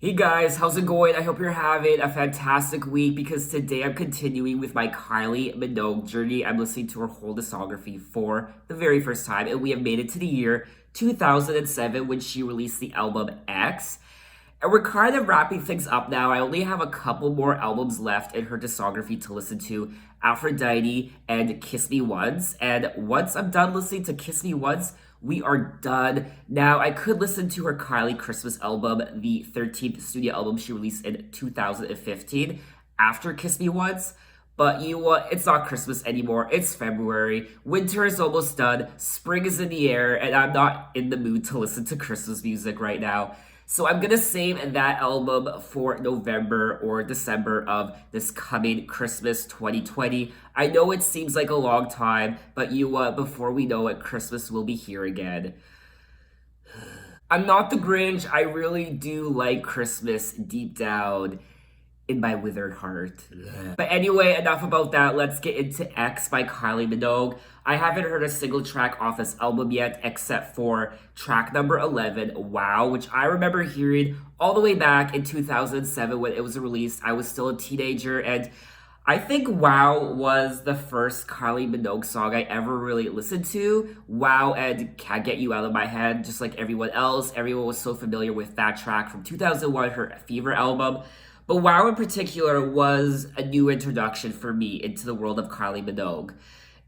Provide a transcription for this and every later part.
Hey guys, how's it going? I hope you're having a fantastic week because today I'm continuing with my Kylie Minogue journey. I'm listening to her whole discography for the very first time, and we have made it to the year 2007 when she released the album X. And we're kind of wrapping things up now. I only have a couple more albums left in her discography to listen to, Aphrodite and Kiss Me Once. And once I'm done listening to Kiss Me Once, we are done. Now, I could listen to her Kylie Christmas album, the 13th studio album she released in 2015, after Kiss Me Once. But you know what? It's not Christmas anymore. It's February. Winter is almost done. Spring is in the air, and I'm not in the mood to listen to Christmas music right now. So I'm gonna save that album for November or December of this coming Christmas 2020. I know it seems like a long time, but you before we know it, Christmas will be here again. I'm not the Grinch. I really do like Christmas deep down in my withered heart. But anyway, enough about that. Let's get into X by Kylie Minogue. I haven't heard a single track off this album yet, except for track number 11, Wow, which I remember hearing all the way back in 2007 when it was released. I was still a teenager, and I think Wow was the first Kylie Minogue song I ever really listened to. Wow and Can't Get You Out of My Head, just like everyone else. Everyone was so familiar with that track from 2001, her Fever album. But Wow in particular was a new introduction for me into the world of Kylie Minogue.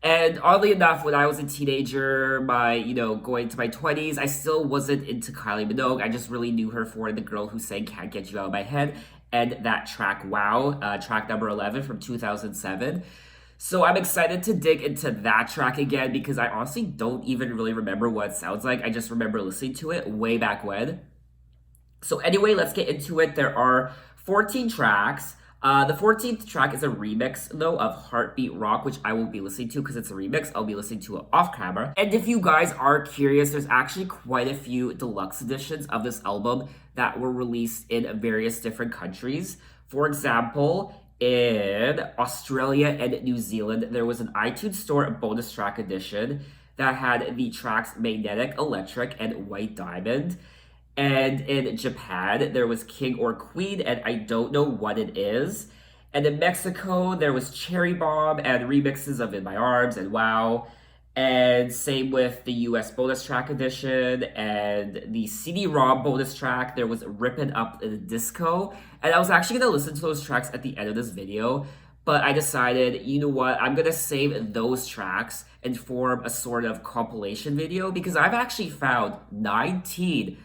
And oddly enough, when I was a teenager, going to my 20s, I still wasn't into Kylie Minogue. I just really knew her for the girl who sang Can't Get You Out of My Head and that track Wow, track number 11 from 2007. So I'm excited to dig into that track again because I honestly don't even really remember what it sounds like. I just remember listening to it way back when. So anyway, let's get into it. There are 14 tracks. The 14th track is a remix, though, of Heartbeat Rock, which I won't be listening to because it's a remix. I'll be listening to it off camera. And if you guys are curious, there's actually quite a few deluxe editions of this album that were released in various different countries. For example, in Australia and New Zealand, there was an iTunes Store bonus track edition that had the tracks Magnetic, Electric, and White Diamond. And in Japan, there was King or Queen, and I don't know what it is. And in Mexico, there was Cherry Bomb and remixes of In My Arms and Wow. And same with the US bonus track edition and the CD-ROM bonus track. There was Rippin' Up the Disco. And I was actually going to listen to those tracks at the end of this video. But I decided, you know what, I'm gonna save those tracks and form a sort of compilation video because I've actually found 19,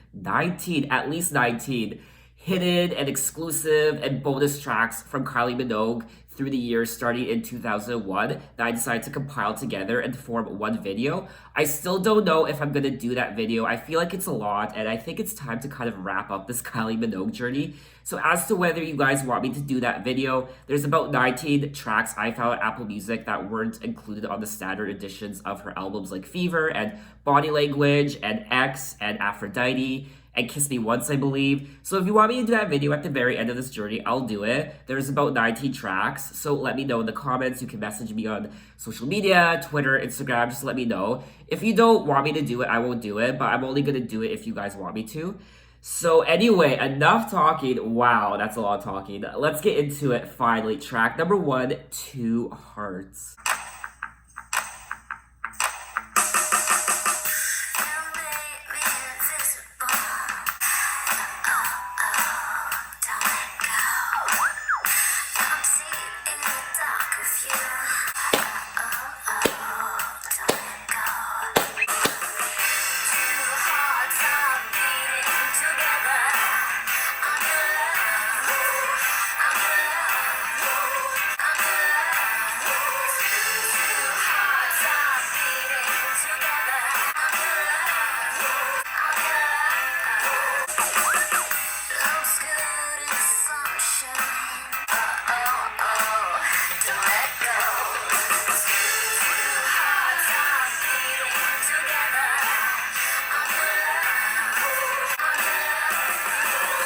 at least 19 hidden and exclusive and bonus tracks from Kylie Minogue through the years starting in 2001 that I decided to compile together and form one video. I still don't know if I'm gonna do that video. I feel like it's a lot and I think it's time to kind of wrap up this Kylie Minogue journey. So as to whether you guys want me to do that video, there's about 19 tracks I found on Apple Music that weren't included on the standard editions of her albums like Fever and Body Language and X and Aphrodite and Kiss Me Once, I believe. So if you want me to do that video at the very end of this journey, I'll do it. There's about 19 tracks, so let me know in the comments. You can message me on social media, Twitter, Instagram, just let me know. If you don't want me to do it, I won't do it, but I'm only gonna do it if you guys want me to. So anyway, enough talking. Wow, that's a lot of talking. Let's get into it finally. Track number 1, Two Hearts.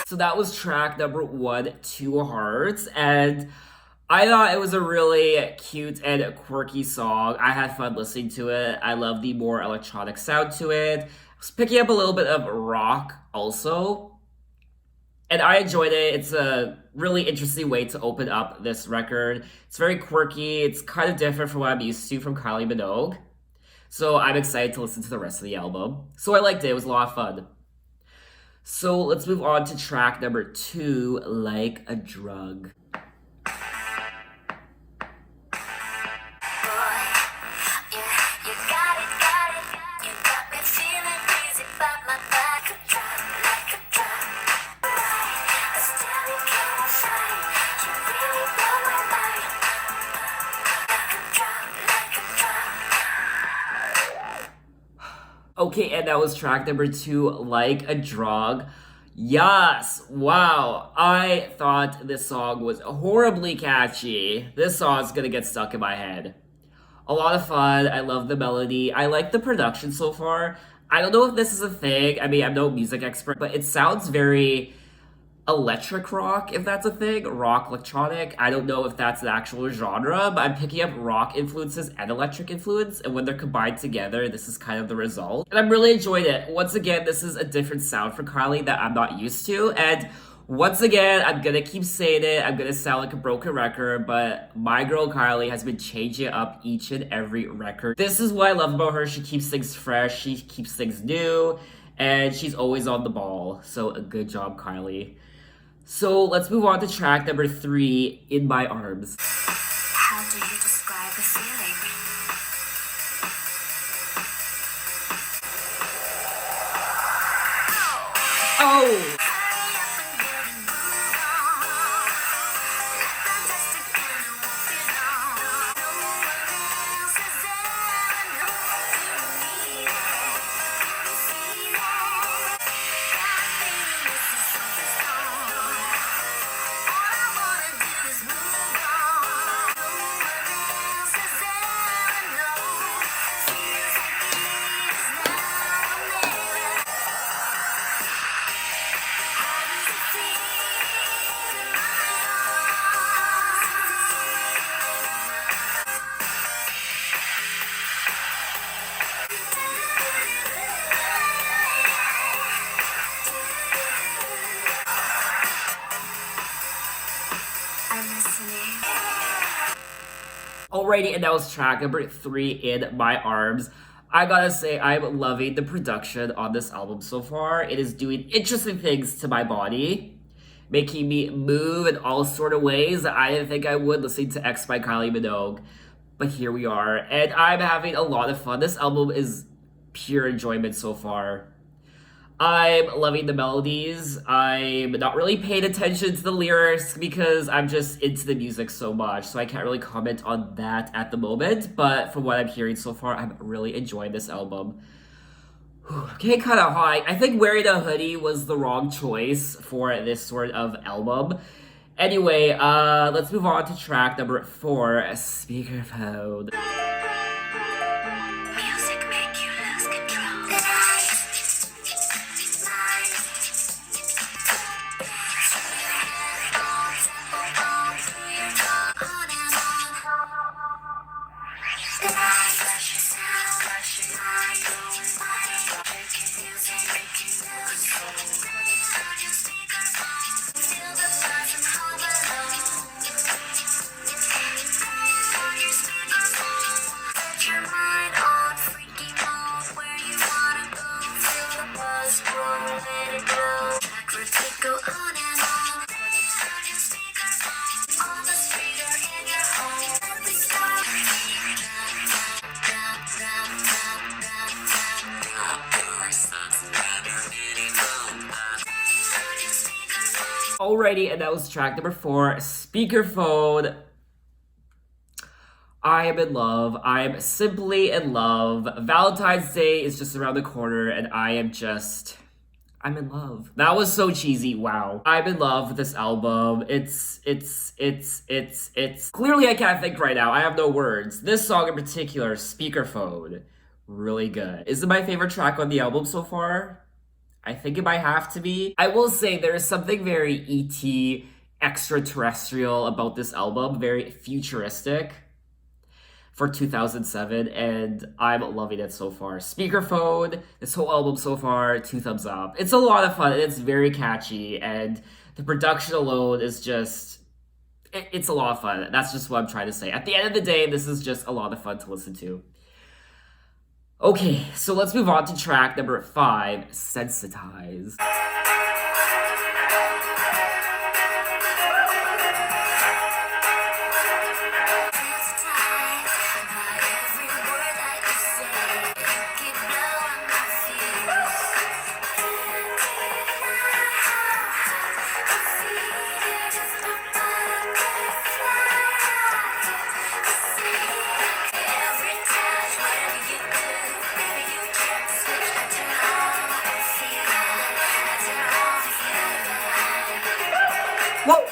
So that was track number 1, Two Hearts, and I thought it was a really cute and quirky song. I had fun listening to it. I love the more electronic sound to it. I was picking up a little bit of rock also. And I enjoyed it. It's a really interesting way to open up this record. It's very quirky. It's kind of different from what I'm used to from Kylie Minogue. So I'm excited to listen to the rest of the album. So I liked it. It was a lot of fun. So let's move on to track number 2, Like a Drug. Okay, and that was track number 2, Like a Drug. Yes, wow. I thought this song was horribly catchy. This song's gonna get stuck in my head. A lot of fun. I love the melody. I like the production so far. I don't know if this is a thing. I mean, I'm no music expert, but it sounds very electric rock, if that's a thing. Rock electronic. I don't know if that's an actual genre, but I'm picking up rock influences and electric influence, and when they're combined together, this is kind of the result. And I'm really enjoying it. Once again, this is a different sound for Kylie that I'm not used to, and once again, I'm gonna keep saying it, I'm gonna sound like a broken record, but my girl Kylie has been changing up each and every record. This is what I love about her. She keeps things fresh, she keeps things new, and she's always on the ball. So a good job, Kylie. So let's move on to track number 3, In My Arms. How do you describe the feeling? Oh! Alrighty, and that was track number 3, In My Arms. I gotta say, I'm loving the production on this album so far. It is doing interesting things to my body, making me move in all sort of ways that I didn't think I would listening to X by Kylie Minogue. But here we are, and I'm having a lot of fun. This album is pure enjoyment so far. I'm loving the melodies. I'm not really paying attention to the lyrics because I'm just into the music so much, so I can't really comment on that at the moment. But from what I'm hearing so far, I'm really enjoying this album. Okay, kind of high. I think wearing a hoodie was the wrong choice for this sort of album. Anyway, let's move on to track number 4, Speakerphone. Music make you lose control. Alrighty, and that was track number 4, Speakerphone. I am in love. I am simply in love. Valentine's Day is just around the corner, and I'm in love. That was so cheesy. Wow. I'm in love with this album. It's clearly I can't think right now. I have no words. This song in particular, Speakerphone, really good. Is it my favorite track on the album so far? I think it might have to be. I will say there is something very E.T. extraterrestrial about this album, very futuristic for 2007, and I'm loving it so far. Speakerphone, this whole album so far, 2 thumbs up. It's a lot of fun, and it's very catchy, and The production alone is just, it's a lot of fun. That's just what I'm trying to say. At the end of the day, this is just a lot of fun to listen to. Okay, so let's move on to track number 5, Sensitized. Whoa!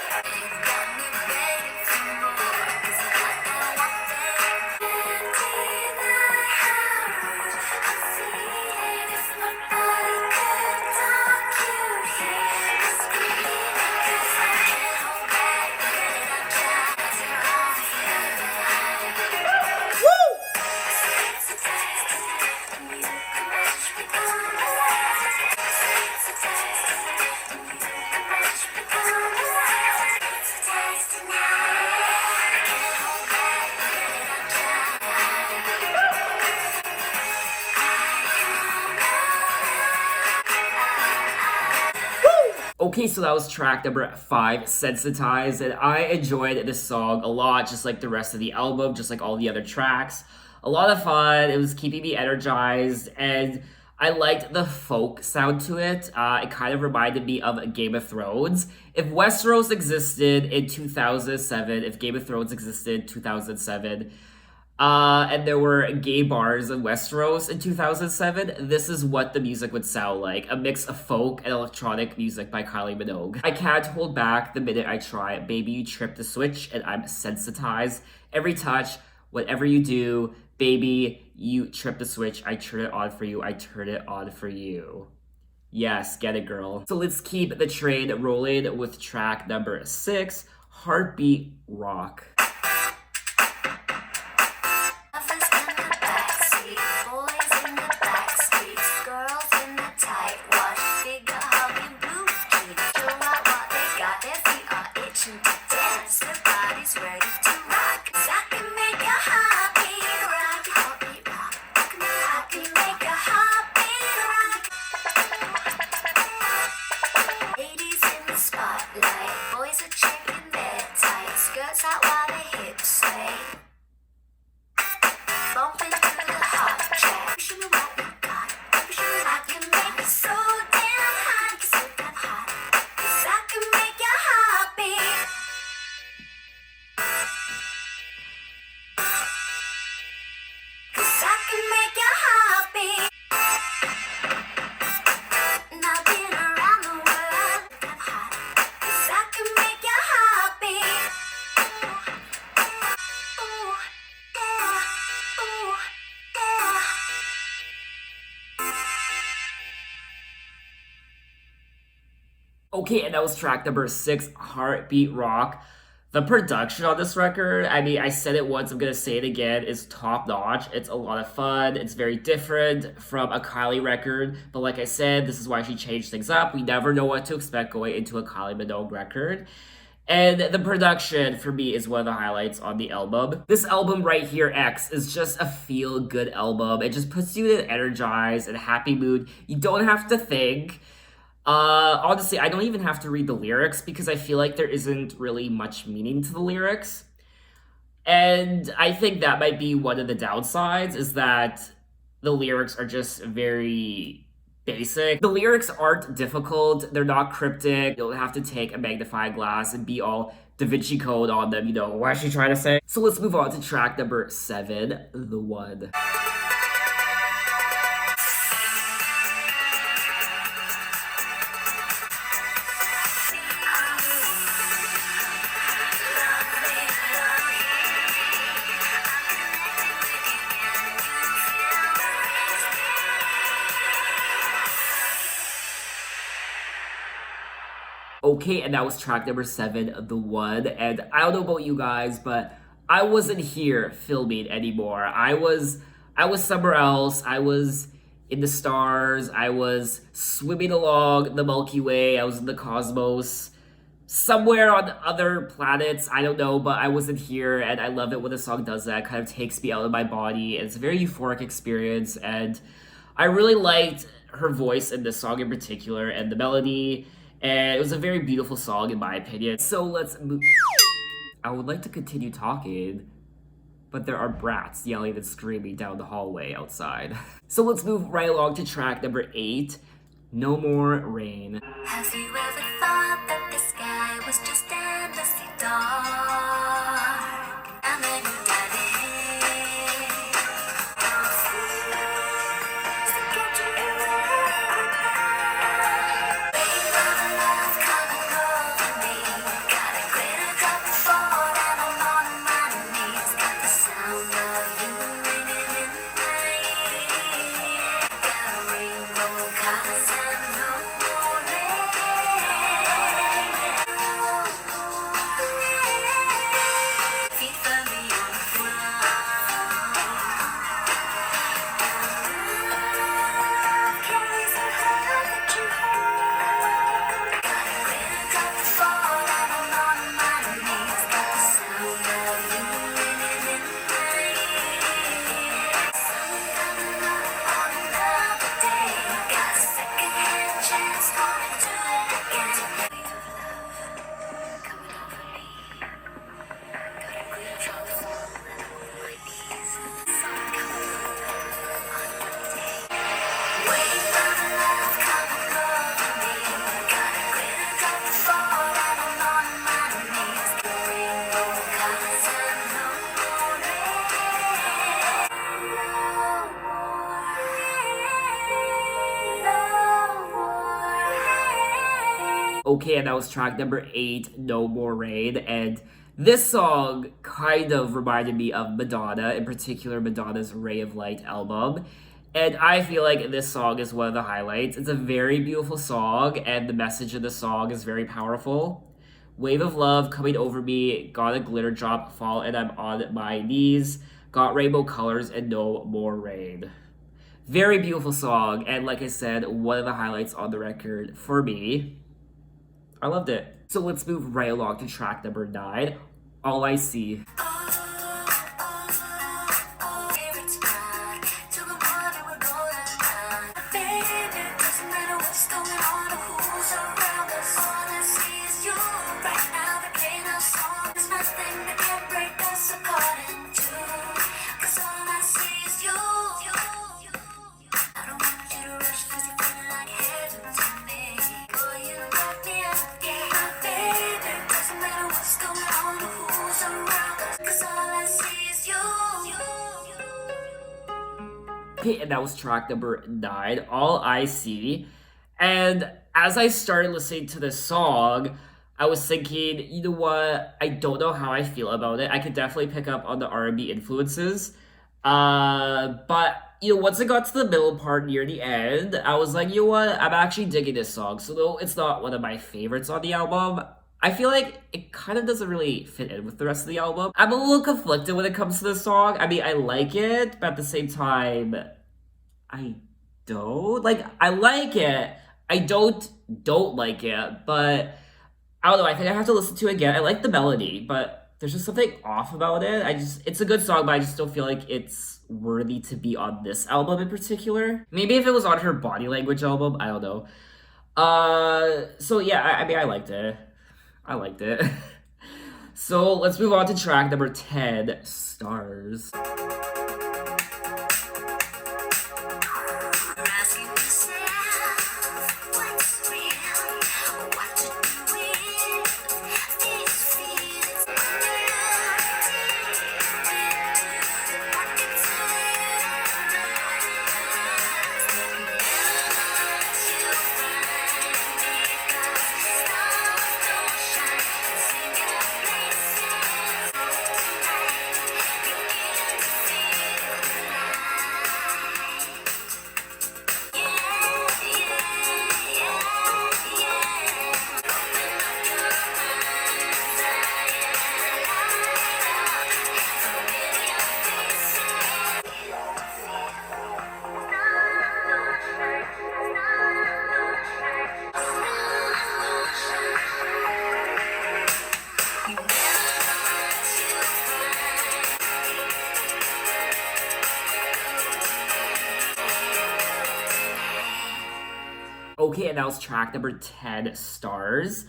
Okay, so that was track number 5, Sensitized, and I enjoyed this song a lot, just like the rest of the album, just like all the other tracks. A lot of fun, it was keeping me energized, and I liked the folk sound to it. It kind of reminded me of Game of Thrones. If Westeros existed in 2007, if Game of Thrones existed in 2007, and there were gay bars in Westeros in 2007, this is what the music would sound like. A mix of folk and electronic music by Kylie Minogue. I can't hold back the minute I try. Baby, you trip the switch and I'm sensitized. Every touch, whatever you do, baby, you trip the switch. I turn it on for you. I turn it on for you. Yes, get it, girl. So let's keep the train rolling with track number 6, Heartbeat Rock. Okay, and that was track number 6, Heartbeat Rock. The production on this record, I mean, I said it once, I'm gonna say it again, is top notch. It's a lot of fun. It's very different from a Kylie record. But like I said, this is why she changed things up. We never know what to expect going into a Kylie Minogue record. And the production, for me, is one of the highlights on the album. This album right here, X, is just a feel-good album. It just puts you in an energized and happy mood. You don't have to think. Honestly, I don't even have to read the lyrics because I feel like there isn't really much meaning to the lyrics. And I think that might be one of the downsides, is that the lyrics are just very basic. The lyrics aren't difficult, they're not cryptic. You don't have to take a magnifying glass and be all Da Vinci Code on them, you know, what is she trying to say? So let's move on to track number 7, The One. Okay, and that was track number 7, The One. And I don't know about you guys, but I wasn't here filming anymore. I was somewhere else. I was in the stars. I was swimming along the Milky Way. I was in the cosmos. somewhere on other planets. I don't know, but I wasn't here, and I love it when the song does that. It kind of takes me out of my body. And it's a very euphoric experience, and I really liked her voice in this song in particular, and the melody. And it was a very beautiful song, in my opinion. So let's move. I would like to continue talking, but there are brats yelling and screaming down the hallway outside. So let's move right along to track number 8, No More Rain. Have you ever thought that the sky was just endlessly dark? And then you dive in. So get you Rain from love coming over me. Got a glitter drop fall and I'm on my knees. Got the sound of you ringing in my ear. Got rainbow colors and no more rain. Feet firmly on the ground. Carries a heart that you hold. Got a glitter drop fall and I'm on my knees. Got the sound of you ringing in my ear. Sun coming up on another day. Got a second-hand chance, gonna do it again. Wave of love coming over me. Got a glitter drop fall and I'm on my knees. Sun coming up on another day. Wave of love coming over me. Got a glitter drop fall and I'm on my knees. Rainbow colors and no more rain. No more rain. Okay, and that was track number 8, No More Rain. And this song kind of reminded me of Madonna, in particular Madonna's Ray of Light album. And I feel like this song is one of the highlights. It's a very beautiful song, and the message of the song is very powerful. Wave of love coming over me, got a glitter drop fall, and I'm on my knees. Got rainbow colors and no more rain. Very beautiful song, and like I said, one of the highlights on the record for me. I loved it. So let's move right along to track number 9, All I See. Favorite spot, to the water we're going on. Baby, doesn't matter what's going on or who's around us. All I see is you. Right now they're playing our song. There's nothing that can break us apart in two. 'Cause all I see is you. I don't want you to rush 'cause you're feeling like heaven to me. Boy, you got me up, yeah. Baby, doesn't matter what's going on or who's around us. 'Cause all I see is you. Okay, and that was track number 9, All I See. And as I started listening to this song, I was thinking, you know what? I don't know how I feel about it. I could definitely pick up on the R&B influences. But you know, once it got to the middle part near the end, I was like, you know what? I'm actually digging this song. So though it's not one of my favorites on the album, I feel like it kind of doesn't really fit in with the rest of the album. I'm a little conflicted when it comes to this song. I mean, I like it, but at the same time, I don't. Like, I like it. I don't like it, but I don't know. I think I have to listen to it again. I like the melody, but there's just something off about it. It's a good song, but I just don't feel like it's worthy to be on this album in particular. Maybe if it was on her Body Language album, I don't know. So yeah, I mean, I liked it. I liked it. So let's move on to track number 10, Stars. Asking yourself what's real, what to do with these feelings. Okay, and that was track number 10, Stars.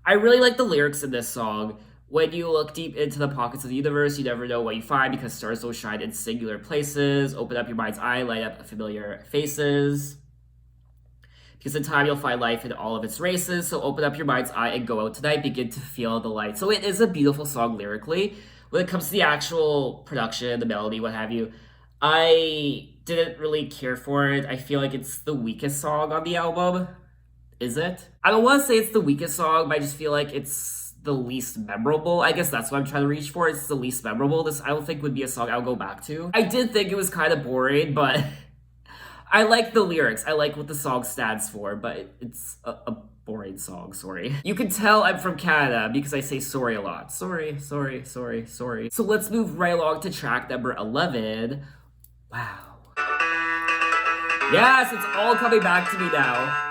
I really like the lyrics in this song. When you look deep into the pockets of the universe, you never know what you find because stars don't shine in singular places. Open up your mind's eye, light up familiar faces. Because in time you'll find life in all of its races. So open up your mind's eye and go out tonight. Begin to feel the light. So it is a beautiful song lyrically. When it comes to the actual production, the melody, what have you, I didn't really care for it. I feel like it's the weakest song on the album. Is it? I don't want to say it's the weakest song, but I just feel like it's the least memorable. I guess that's what I'm trying to reach for. It's the least memorable. This I don't think would be a song I'll go back to. I did think it was kind of boring, but I like the lyrics. I like what the song stands for, but it's a boring song, sorry. You can tell I'm from Canada because I say sorry a lot. Sorry, sorry, sorry, sorry. So let's move right along to track number 11. Wow. Yes, it's all coming back to me now.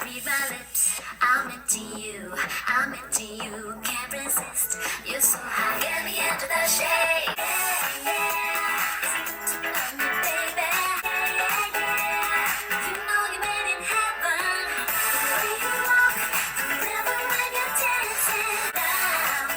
Read my lips, I'm into you, I'm into you, can't resist. You're so high, get me into the shade. Yeah, it's good to know me, baby. Yeah, you know you're made in heaven. The way you walk, the rhythm when you're dancing. Now,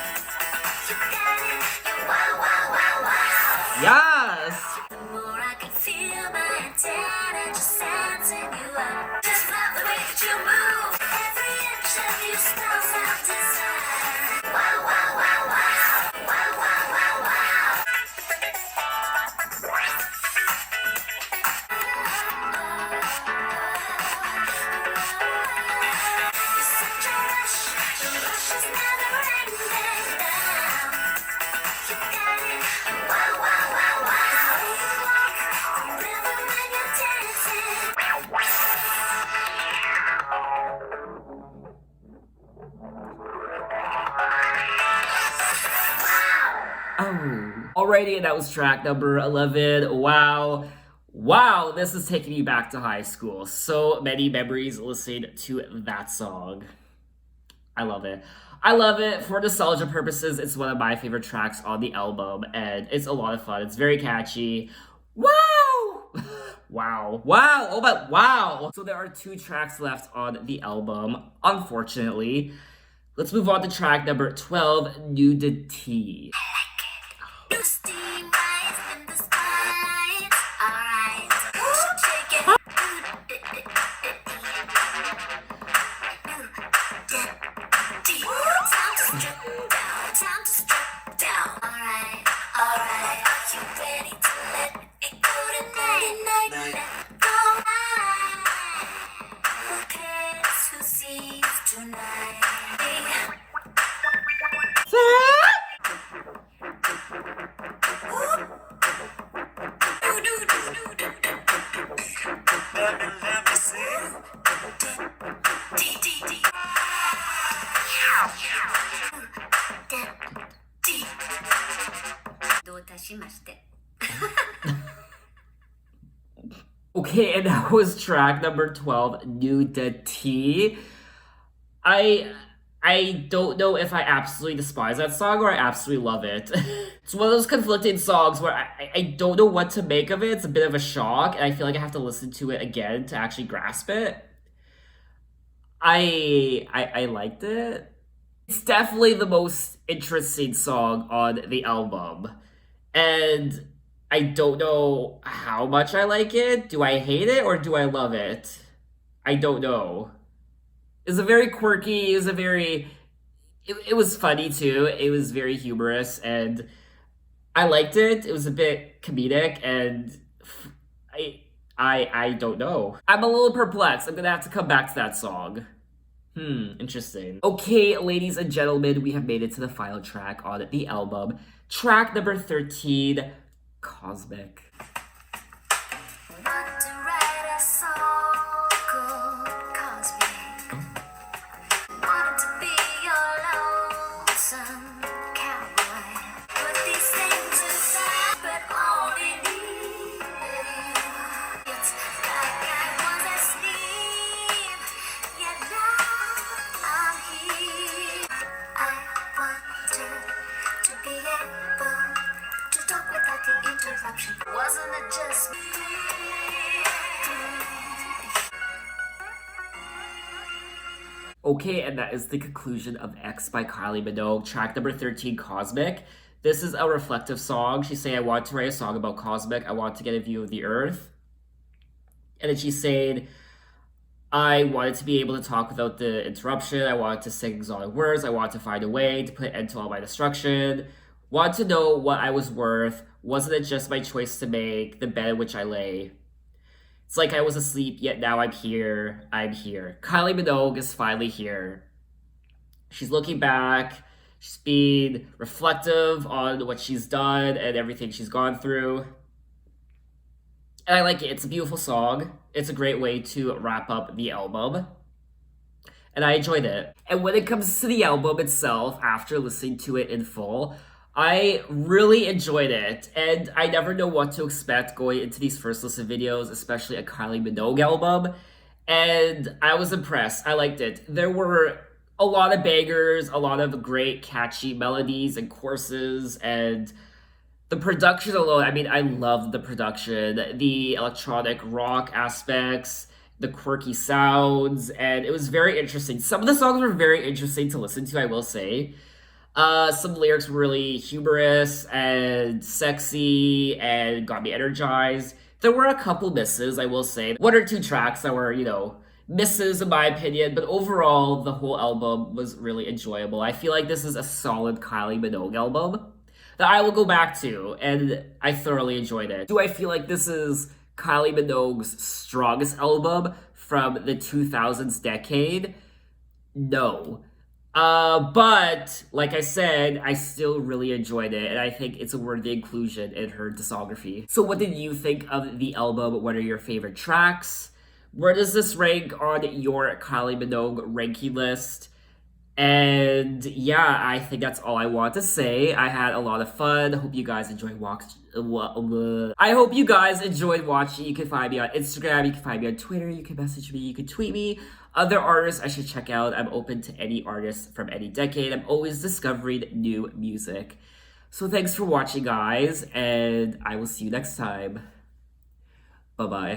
you got it, you're wow, wow, wow, wow. Yes! The more I can feel my intent and just sensing you up. Just love the way that you move. Every inch of you spells out desire. Wow, wow, wow, wow. Wow, wow, wow, wow. You're such a rush. The rush is never ending now. You got it. Wow, wow, wow, wow. You walk the rhythm when you're dancing. Oh. Alrighty, and that was track number 11. Wow. Wow, this is taking me back to high school. So many memories listening to that song. I love it. I love it. For nostalgia purposes, it's one of my favorite tracks on the album, and it's a lot of fun. It's very catchy. Wow! Wow. Wow. Oh, but wow. So there are 2 tracks left on the album, unfortunately. Let's move on to track number 12, Nudity. You steam rise in the spotlight. Alright, shake it. Time to strip down. Time to strip down. Alright, alright. Are you ready to let it go tonight? Let go. Who cares who sees tonight? Okay, and that was track number 12, Nudity. I don't know if I absolutely despise that song or I absolutely love it. It's one of those conflicting songs where I don't know what to make of it. It's a bit of a shock, and I feel like I have to listen to it again to actually grasp it. I liked it. It's definitely the most interesting song on the album. And I don't know how much I like it. Do I hate it or do I love it? I don't know. It's a very quirky, it was funny too. It was very humorous and I liked it. It was a bit comedic and I don't know. I'm a little perplexed. I'm gonna have to come back to that song. Interesting. Okay, ladies and gentlemen, we have made it to the final track on the album. Track number 13, Cosmic. Want to write a song called Cosmic. Wanted to be your lonesome cowboy. Put these things aside, but only need you. It's like I was asleep, yet now I'm here. I wanted to be able to talk without the interruption. Wasn't Okay, and that is the conclusion of X by Kylie Minogue, track number 13, Cosmic. This is a reflective song. She's saying, I want to write a song about Cosmic. I want to get a view of the earth. And then she's saying, I wanted to be able to talk without the interruption. I wanted to sing exotic words. I wanted to find a way to put an end to all my destruction. Want to know what I was worth. Wasn't it just my choice to make, the bed in which I lay? It's like I was asleep, yet now I'm here. I'm here. Kylie Minogue is finally here. She's looking back. She's being reflective on what she's done and everything she's gone through. And I like it. It's a beautiful song. It's a great way to wrap up the album. And I enjoyed it. And when it comes to the album itself, after listening to it in full, I really enjoyed it. And I never know what to expect going into these first listen videos, especially a Kylie Minogue album. And I was impressed. I liked it. There were a lot of bangers, a lot of great catchy melodies and choruses, and the production alone, I mean, I loved the production, the electronic rock aspects, the quirky sounds, and it was very interesting. Some of the songs were very interesting to listen to, I will say. Some lyrics were really humorous and sexy and got me energized. There were a couple misses, I will say. One or two tracks that were, misses in my opinion, but overall, the whole album was really enjoyable. I feel like this is a solid Kylie Minogue album that I will go back to, and I thoroughly enjoyed it. Do I feel like this is Kylie Minogue's strongest album from the 2000s decade? No. But like I said, I still really enjoyed it, and I think it's a worthy inclusion in her discography. So what did you think of the album? What are your favorite tracks? Where does this rank on your Kylie Minogue ranking list? And yeah, I think that's all I want to say. I had a lot of fun. Hope you guys enjoyed I hope you guys enjoyed watching. You can find me on Instagram. You can find me on Twitter. You can message me. You can tweet me. Other artists I should check out. I'm open to any artist from any decade. I'm always discovering new music. So thanks for watching, guys, and I will see you next time. Bye-bye.